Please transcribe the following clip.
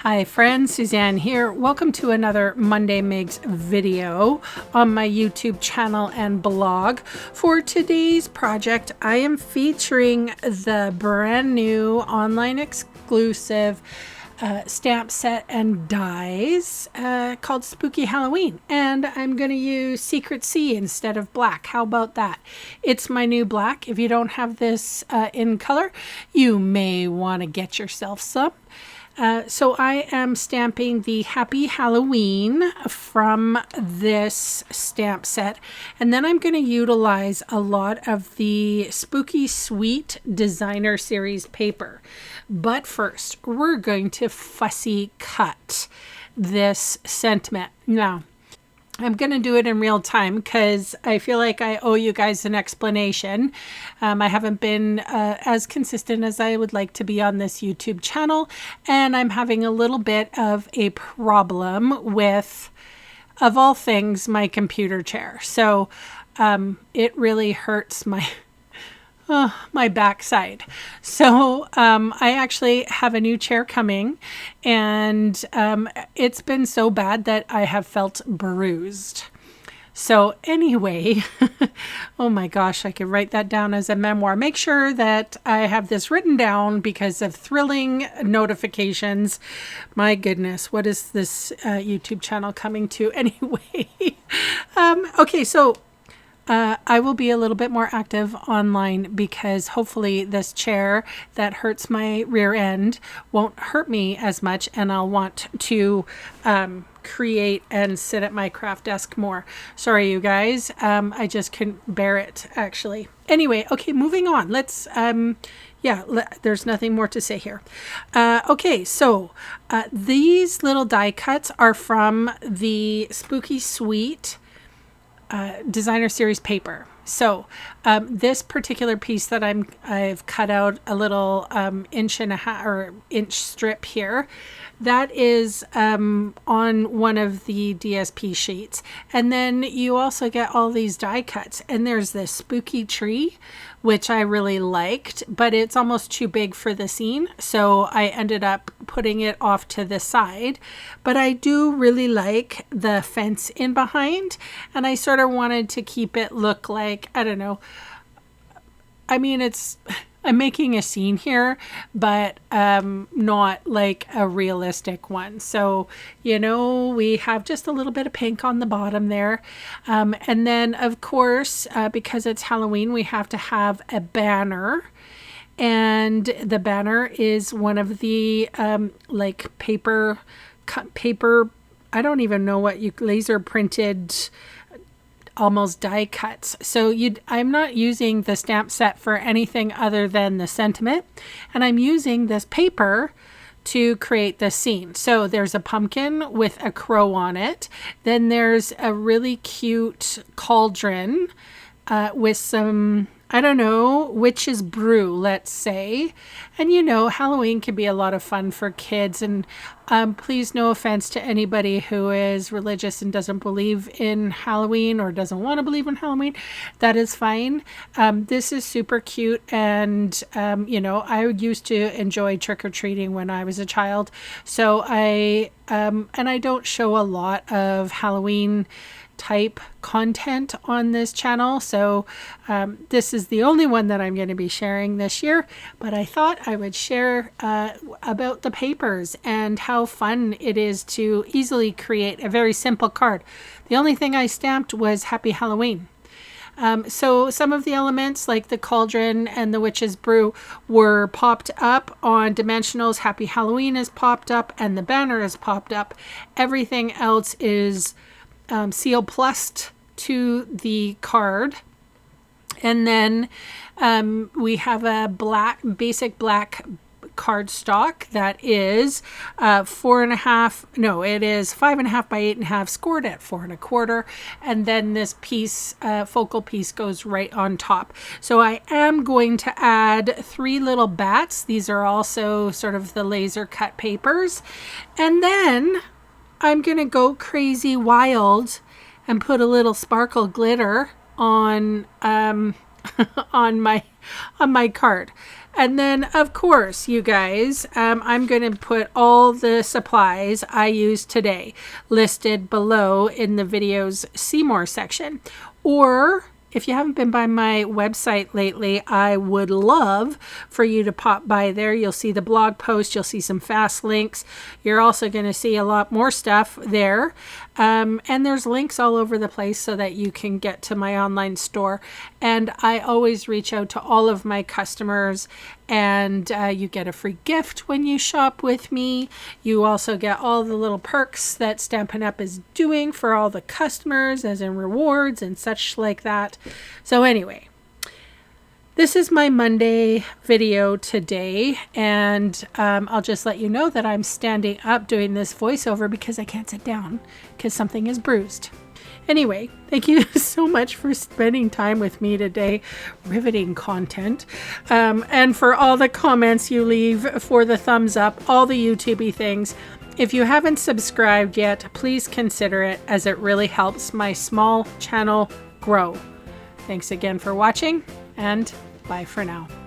Hi friends, Suzanne here. Welcome to another Monday Makes video on my YouTube channel and blog. For today's project, I am featuring the brand new online exclusive stamp set and dies called Spooky Halloween, and I'm going to use Secret C instead of black. How about that? It's my new black. If you don't have this in color, you may want to get yourself some. So I am stamping the Happy Halloween from this stamp set, and then I'm going to utilize a lot of the Spooky Sweet Designer Series paper. But first, we're going to fussy cut this sentiment. Now, I'm going to do it in real time because I feel like I owe you guys an explanation. I haven't been as consistent as I would like to be on this YouTube channel, and I'm having a little bit of a problem with, of all things, my computer chair. So it really hurts my backside. So I actually have a new chair coming, and it's been so bad that I have felt bruised. So anyway, oh my gosh, I could write that down as a memoir. Make sure that I have this written down because of thrilling notifications. My goodness, what is this YouTube channel coming to anyway? Okay, so I will be a little bit more active online because hopefully this chair that hurts my rear end won't hurt me as much, and I'll want to create and sit at my craft desk more. Sorry, you guys. I just couldn't bear it, actually. Anyway, okay, moving on. Let's, there's nothing more to say here. Okay, so these little die cuts are from the Spooky Sweet Designer Series paper. So this particular piece that I've cut out a little inch and a half or inch strip here, that is on one of the DSP sheets. And then you also get all these die cuts, and there's this spooky tree, which I really liked, but it's almost too big for the scene, so I ended up putting it off to the side. But I do really like the fence in behind, and I sort of wanted to keep it look like, I don't know, I mean, I'm making a scene here, but not like a realistic one. So, you know, we have just a little bit of pink on the bottom there. And then, of course, because it's Halloween, we have to have a banner. And the banner is one of the like paper, I don't even know what laser printed almost die cuts. So I'm not using the stamp set for anything other than the sentiment, and I'm using this paper to create the scene. So there's a pumpkin with a crow on it. Then there's a really cute cauldron with some, I don't know, witch's brew, let's say. And you know, Halloween can be a lot of fun for kids. And please, no offense to anybody who is religious and doesn't believe in Halloween or doesn't want to believe in Halloween. That is fine. This is super cute. And, you know, I used to enjoy trick-or-treating when I was a child. So and I don't show a lot of Halloween type content on this channel, so this is the only one that I'm going to be sharing this year, but I thought I would share about the papers and how fun it is to easily create a very simple card. The only thing I stamped was Happy Halloween. So some of the elements like the cauldron and the witch's brew were popped up on dimensionals. Happy Halloween is popped up and the banner is popped up. Everything else is seal plussed to the card, and then we have a basic black cardstock that is 4.5, no, it is 5.5 by 8.5, scored at 4 1/4, and then this piece, focal piece, goes right on top. So I am going to add 3 little bats. These are also sort of the laser cut papers, and then I'm going to go crazy wild and put a little sparkle glitter on on my card. And then, of course, you guys, I'm going to put all the supplies I used today listed below in the video's See More section. Or if you haven't been by my website lately, I would love for you to pop by there. You'll see the blog post. You'll see some fast links. You're also going to see a lot more stuff there. And there's links all over the place so that you can get to my online store. And I always reach out to all of my customers, and you get a free gift when you shop with me. You also get all the little perks that Stampin' Up! Is doing for all the customers, as in rewards and such like that. So anyway, this is my Monday video today, and I'll just let you know that I'm standing up doing this voiceover because I can't sit down because something is bruised. Anyway, thank you so much for spending time with me today. Riveting content. And for all the comments you leave, for the thumbs up, all the YouTube-y things. If you haven't subscribed yet, please consider it, as it really helps my small channel grow. Thanks again for watching, and bye for now.